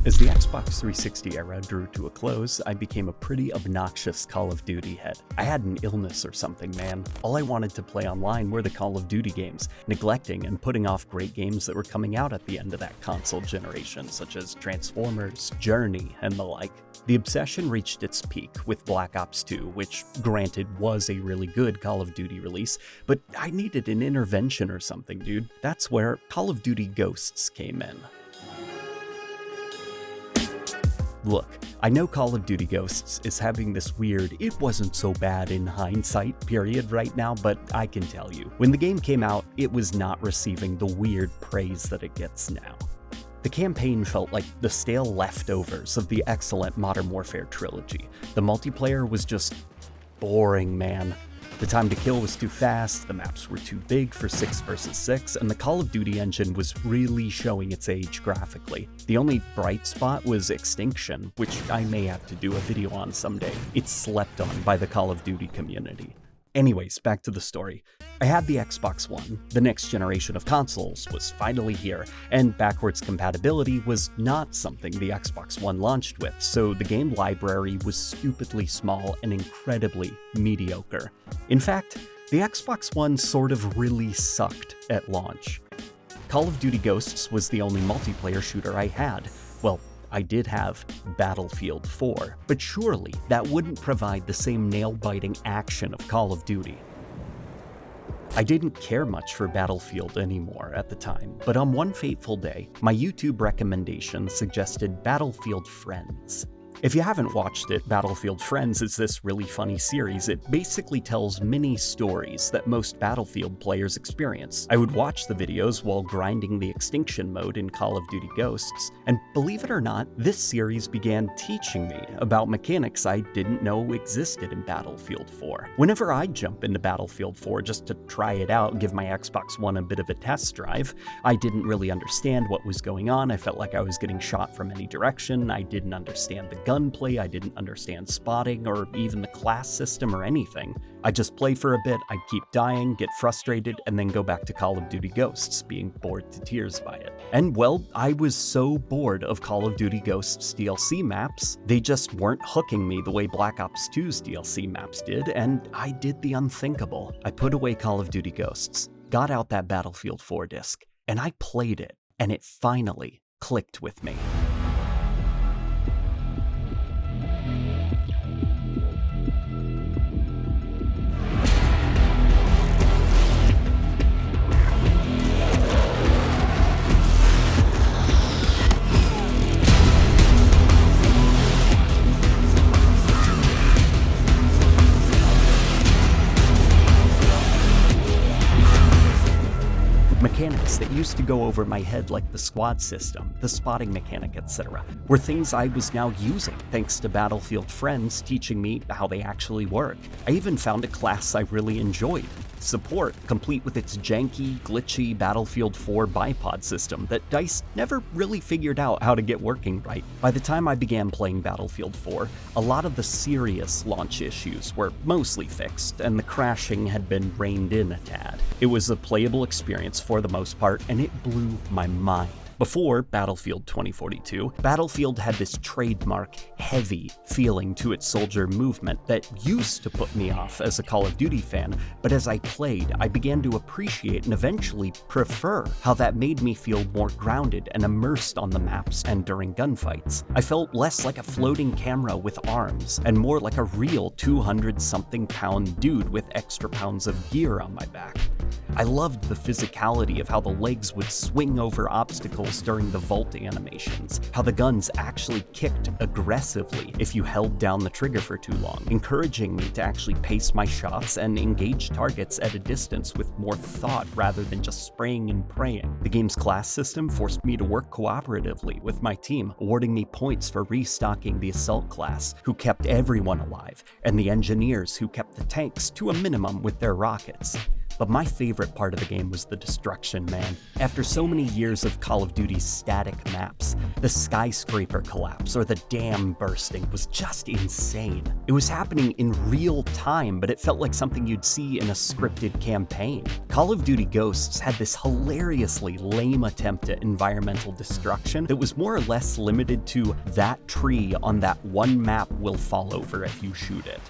As the Xbox 360 era drew to a close, I became a pretty obnoxious Call of Duty head. I had an illness or something, man. All I wanted to play online were the Call of Duty games, neglecting and putting off great games that were coming out at the end of that console generation, such as Transformers, Journey, and the like. The obsession reached its peak with Black Ops 2, which, granted, was a really good Call of Duty release, but I needed an intervention or something, dude. That's where Call of Duty Ghosts came in. Look, I know Call of Duty Ghosts is having this weird, it wasn't so bad in hindsight period right now, but I can tell you, when the game came out, it was not receiving the weird praise that it gets now. The campaign felt like the stale leftovers of the excellent Modern Warfare trilogy. The multiplayer was just boring, man. The time to kill was too fast, the maps were too big for 6 vs 6, and the Call of Duty engine was really showing its age graphically. The only bright spot was Extinction, which I may have to do a video on someday. It's slept on by the Call of Duty community. Anyways, back to the story. I had the Xbox One, the next generation of consoles was finally here, and backwards compatibility was not something the Xbox One launched with, so the game library was stupidly small and incredibly mediocre. In fact, the Xbox One sort of really sucked at launch. Call of Duty Ghosts was the only multiplayer shooter I had. Well, I did have Battlefield 4, but surely that wouldn't provide the same nail-biting action of Call of Duty. I didn't care much for Battlefield anymore at the time, but on one fateful day, my YouTube recommendation suggested Battlefield Friends. If you haven't watched it, Battlefield Friends is this really funny series. It basically tells mini stories that most Battlefield players experience. I would watch the videos while grinding the Extinction mode in Call of Duty Ghosts, and believe it or not, this series began teaching me about mechanics I didn't know existed in Battlefield 4. Whenever I'd jump into Battlefield 4 just to try it out and give my Xbox One a bit of a test drive, I didn't really understand what was going on. I felt like I was getting shot from any direction. I didn't understand the gunplay, I didn't understand spotting, or even the class system or anything. I'd just play for a bit, I'd keep dying, get frustrated, and then go back to Call of Duty Ghosts, being bored to tears by it. And well, I was so bored of Call of Duty Ghosts DLC maps, they just weren't hooking me the way Black Ops 2's DLC maps did, and I did the unthinkable. I put away Call of Duty Ghosts, got out that Battlefield 4 disc, and I played it, and it finally clicked with me. Mechanics that used to go over my head like the squad system, the spotting mechanic, etc., were things I was now using thanks to Battlefield Friends teaching me how they actually work. I even found a class I really enjoyed, Support, complete with its janky, glitchy Battlefield 4 bipod system that DICE never really figured out how to get working right. By the time I began playing Battlefield 4, a lot of the serious launch issues were mostly fixed, and the crashing had been reined in a tad. It was a playable experience for the most part, and it blew my mind. Before Battlefield 2042, Battlefield had this trademark, heavy feeling to its soldier movement that used to put me off as a Call of Duty fan, but as I played, I began to appreciate and eventually prefer how that made me feel more grounded and immersed on the maps and during gunfights. I felt less like a floating camera with arms, and more like a real 200-something pound dude with extra pounds of gear on my back. I loved the physicality of how the legs would swing over obstacles during the vault animations, how the guns actually kicked aggressively if you held down the trigger for too long, encouraging me to actually pace my shots and engage targets at a distance with more thought rather than just spraying and praying. The game's class system forced me to work cooperatively with my team, awarding me points for restocking the assault class, who kept everyone alive, and the engineers who kept the tanks to a minimum with their rockets. But my favorite part of the game was the destruction, man. After so many years of Call of Duty's static maps, the skyscraper collapse or the dam bursting was just insane. It was happening in real time, but it felt like something you'd see in a scripted campaign. Call of Duty Ghosts had this hilariously lame attempt at environmental destruction that was more or less limited to that tree on that one map will fall over if you shoot it.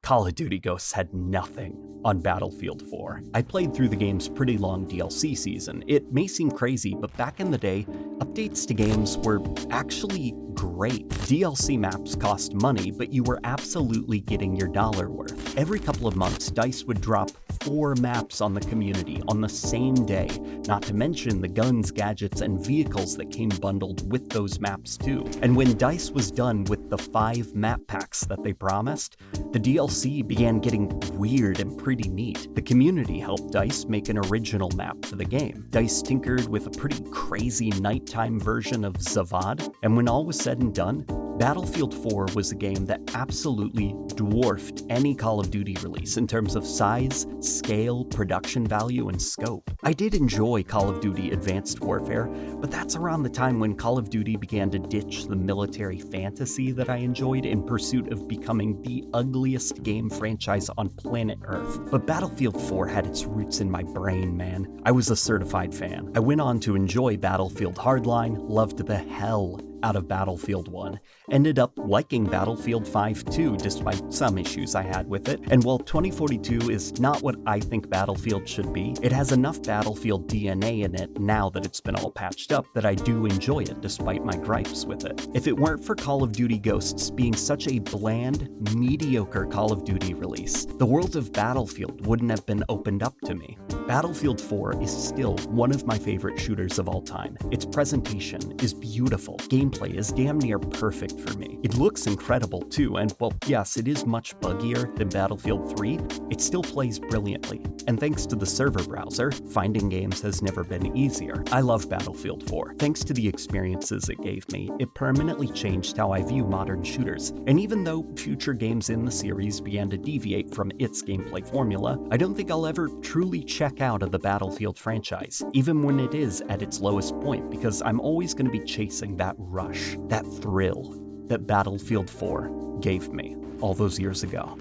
Call of Duty Ghosts had nothing on Battlefield 4. I played through the game's pretty long DLC season. It may seem crazy, but back in the day, updates to games were actually great. DLC maps cost money, but you were absolutely getting your dollar worth. Every couple of months, DICE would drop 4 maps on the community on the same day, not to mention the guns, gadgets, and vehicles that came bundled with those maps too. And when DICE was done with the 5 map packs that they promised, the DLC began getting weird and pretty neat. The community helped DICE make an original map for the game. DICE tinkered with a pretty crazy nighttime version of Zavad, and when all was said and done, Battlefield 4 was a game that absolutely dwarfed any Call of Duty release in terms of size, scale, production value, and scope. I did enjoy Call of Duty Advanced Warfare, but that's around the time when Call of Duty began to ditch the military fantasy that I enjoyed in pursuit of becoming the ugliest game franchise on planet Earth. But Battlefield 4 had its roots in my brain, man. I was a certified fan. I went on to enjoy Battlefield Hardline, loved the hell out of Battlefield 1, ended up liking Battlefield 5 too, despite some issues I had with it. And while 2042 is not what I think Battlefield should be, it has enough Battlefield DNA in it now that it's been all patched up that I do enjoy it despite my gripes with it. If it weren't for Call of Duty Ghosts being such a bland, mediocre Call of Duty release, the world of Battlefield wouldn't have been opened up to me. Battlefield 4 is still one of my favorite shooters of all time. Its presentation is beautiful. Gameplay is damn near perfect for me. It looks incredible too, and while yes, it is much buggier than Battlefield 3, it still plays brilliantly. And thanks to the server browser, finding games has never been easier. I love Battlefield 4. Thanks to the experiences it gave me, it permanently changed how I view modern shooters. And even though future games in the series began to deviate from its gameplay formula, I don't think I'll ever truly check out of the Battlefield franchise, even when it is at its lowest point, because I'm always going to be chasing that rush, that thrill that Battlefield 4 gave me all those years ago.